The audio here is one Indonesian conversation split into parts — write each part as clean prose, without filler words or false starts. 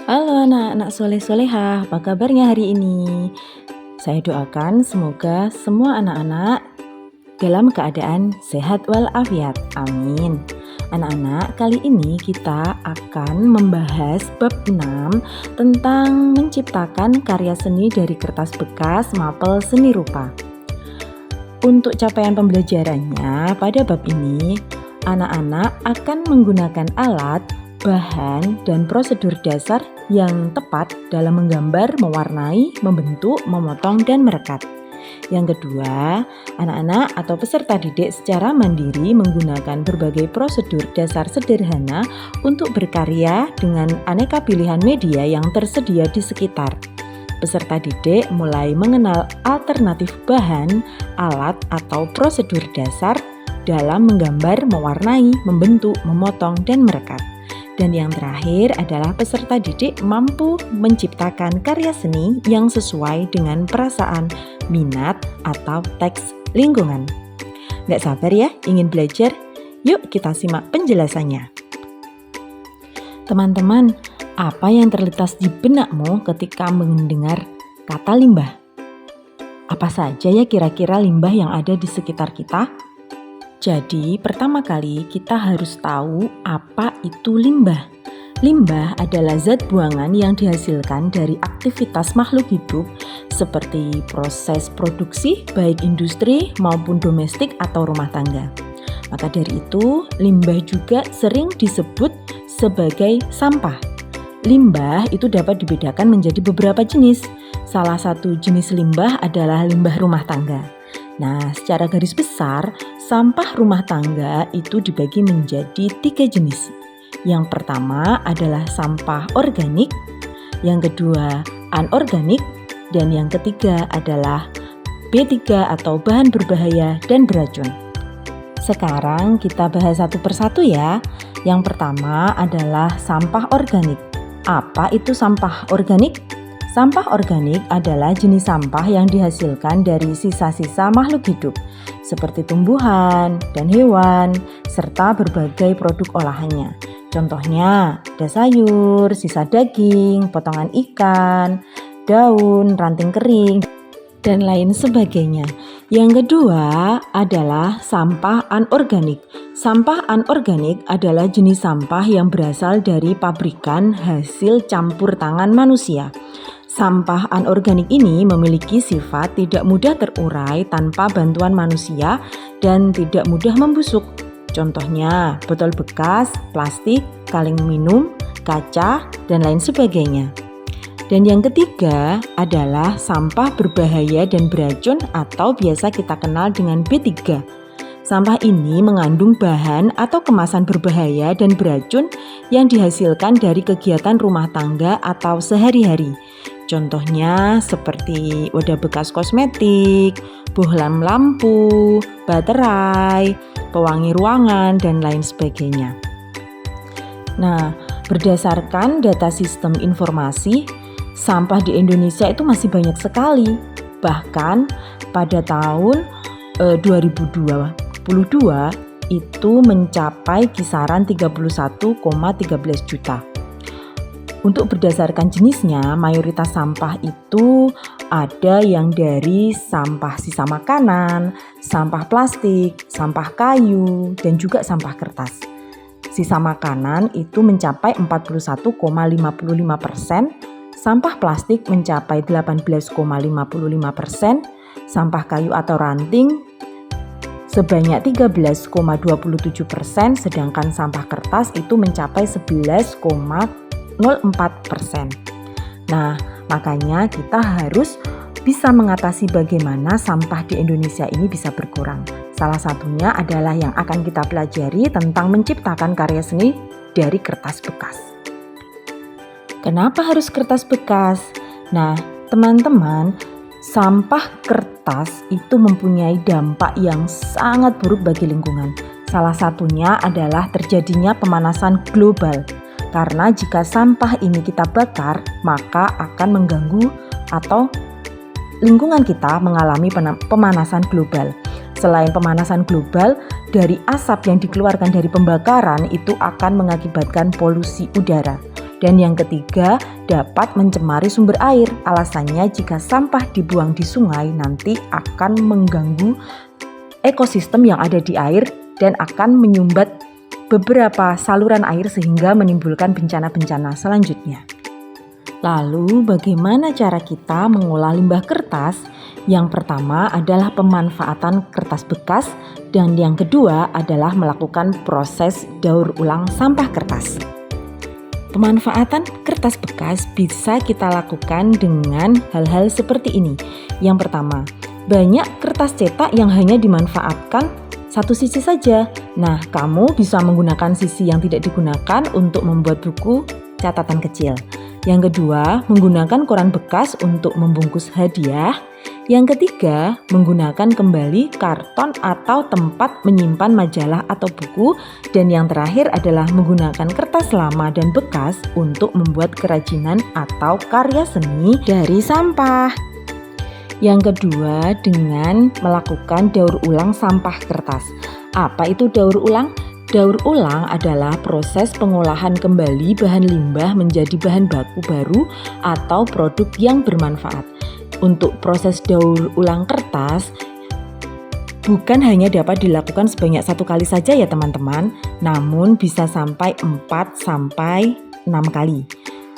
Halo anak-anak soleh-solehah, apa kabarnya hari ini? Saya doakan semoga semua anak-anak dalam keadaan sehat walafiat. Amin. Anak-anak, kali ini kita akan membahas bab 6 tentang menciptakan karya seni dari kertas bekas mapel seni rupa. Untuk capaian pembelajarannya, pada bab ini anak-anak akan menggunakan alat, bahan, dan prosedur dasar yang tepat dalam menggambar, mewarnai, membentuk, memotong, dan merekat. Yang kedua, anak-anak atau peserta didik secara mandiri menggunakan berbagai prosedur dasar sederhana untuk berkarya dengan aneka pilihan media yang tersedia di sekitar. Peserta didik mulai mengenal alternatif bahan, alat, atau prosedur dasar dalam menggambar, mewarnai, membentuk, memotong, dan merekat. Dan yang terakhir adalah peserta didik mampu menciptakan karya seni yang sesuai dengan perasaan, minat, atau teks lingkungan. Gak sabar ya ingin belajar? Yuk kita simak penjelasannya. Teman-teman, apa yang terlintas di benakmu ketika mendengar kata limbah? Apa saja ya kira-kira limbah yang ada di sekitar kita? Jadi, pertama kali kita harus tahu apa itu limbah. Limbah adalah zat buangan yang dihasilkan dari aktivitas makhluk hidup seperti proses produksi baik industri maupun domestik atau rumah tangga. Maka dari itu, limbah juga sering disebut sebagai sampah. Limbah itu dapat dibedakan menjadi beberapa jenis. Salah satu jenis limbah adalah limbah rumah tangga. Nah, secara garis besar, sampah rumah tangga itu dibagi menjadi 3 jenis. Yang pertama adalah sampah organik, yang kedua anorganik, dan yang ketiga adalah B3 atau bahan berbahaya dan beracun. Sekarang kita bahas satu persatu ya. Yang pertama adalah sampah organik. Apa itu sampah organik? Sampah organik adalah jenis sampah yang dihasilkan dari sisa-sisa makhluk hidup, seperti tumbuhan dan hewan, serta berbagai produk olahannya. Contohnya, ada sayur, sisa daging, potongan ikan, daun, ranting kering, dan lain sebagainya. Yang kedua adalah sampah anorganik. Sampah anorganik adalah jenis sampah yang berasal dari pabrikan hasil campur tangan manusia. Sampah anorganik ini memiliki sifat tidak mudah terurai tanpa bantuan manusia dan tidak mudah membusuk. Contohnya, botol bekas, plastik, kaleng minum, kaca, dan lain sebagainya. Dan yang ketiga adalah sampah berbahaya dan beracun atau biasa kita kenal dengan B3. Sampah ini mengandung bahan atau kemasan berbahaya dan beracun yang dihasilkan dari kegiatan rumah tangga atau sehari-hari. Contohnya seperti wadah bekas kosmetik, bohlam lampu, baterai, pewangi ruangan, dan lain sebagainya. Nah, berdasarkan data sistem informasi, sampah di Indonesia itu masih banyak sekali. Bahkan pada tahun 2022 itu mencapai kisaran 31,13 juta. Untuk berdasarkan jenisnya, mayoritas sampah itu ada yang dari sampah sisa makanan, sampah plastik, sampah kayu, dan juga sampah kertas. Sisa makanan itu mencapai 41,55%, sampah plastik mencapai 18,55%, sampah kayu atau ranting sebanyak 13,27%, sedangkan sampah kertas itu mencapai 11,04%. Nah, makanya kita harus bisa mengatasi bagaimana sampah di Indonesia ini bisa berkurang. Salah satunya adalah yang akan kita pelajari tentang menciptakan karya seni dari kertas bekas. Kenapa harus kertas bekas? Nah, teman-teman, sampah kertas itu mempunyai dampak yang sangat buruk bagi lingkungan. Salah satunya adalah terjadinya pemanasan global. Karena jika sampah ini kita bakar, maka akan mengganggu atau lingkungan kita mengalami pemanasan global. Selain pemanasan global, dari asap yang dikeluarkan dari pembakaran itu akan mengakibatkan polusi udara. Dan yang ketiga, dapat mencemari sumber air. Alasannya jika sampah dibuang di sungai nanti akan mengganggu ekosistem yang ada di air dan akan menyumbat beberapa saluran air sehingga menimbulkan bencana-bencana selanjutnya. Lalu bagaimana cara kita mengolah limbah kertas? Yang pertama adalah pemanfaatan kertas bekas dan yang kedua adalah melakukan proses daur ulang sampah kertas. Pemanfaatan kertas bekas bisa kita lakukan dengan hal-hal seperti ini. Yang pertama, banyak kertas cetak yang hanya dimanfaatkan satu sisi saja. Nah, kamu bisa menggunakan sisi yang tidak digunakan untuk membuat buku catatan kecil. Yang kedua, menggunakan koran bekas untuk membungkus hadiah. Yang ketiga, menggunakan kembali karton atau tempat menyimpan majalah atau buku. Dan yang terakhir adalah menggunakan kertas lama dan bekas untuk membuat kerajinan atau karya seni dari sampah. Yang kedua, dengan melakukan daur ulang sampah kertas. Apa itu daur ulang? Daur ulang adalah proses pengolahan kembali bahan limbah menjadi bahan baku baru atau produk yang bermanfaat. Untuk proses daur ulang kertas, bukan hanya dapat dilakukan sebanyak 1 kali saja ya teman-teman, namun bisa sampai 4-6 kali.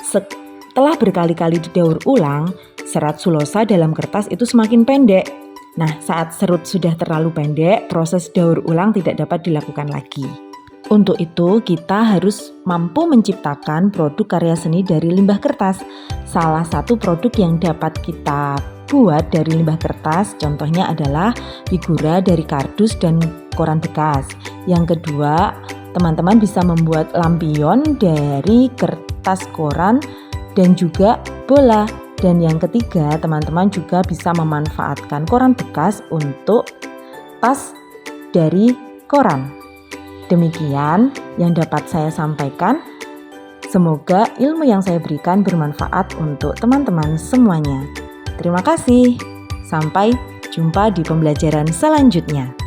Setelah berkali-kali didaur ulang, serat sulosa dalam kertas itu semakin pendek. Nah, saat serut sudah terlalu pendek, proses daur ulang tidak dapat dilakukan lagi. Untuk itu, kita harus mampu menciptakan produk karya seni dari limbah kertas. Salah satu produk yang dapat kita buat dari limbah kertas, contohnya adalah figura dari kardus dan koran bekas. Yang kedua, teman-teman bisa membuat lampion dari kertas koran dan juga bola. Dan yang ketiga, teman-teman juga bisa memanfaatkan koran bekas untuk tas dari koran. Demikian yang dapat saya sampaikan. Semoga ilmu yang saya berikan bermanfaat untuk teman-teman semuanya. Terima kasih. Sampai jumpa di pembelajaran selanjutnya.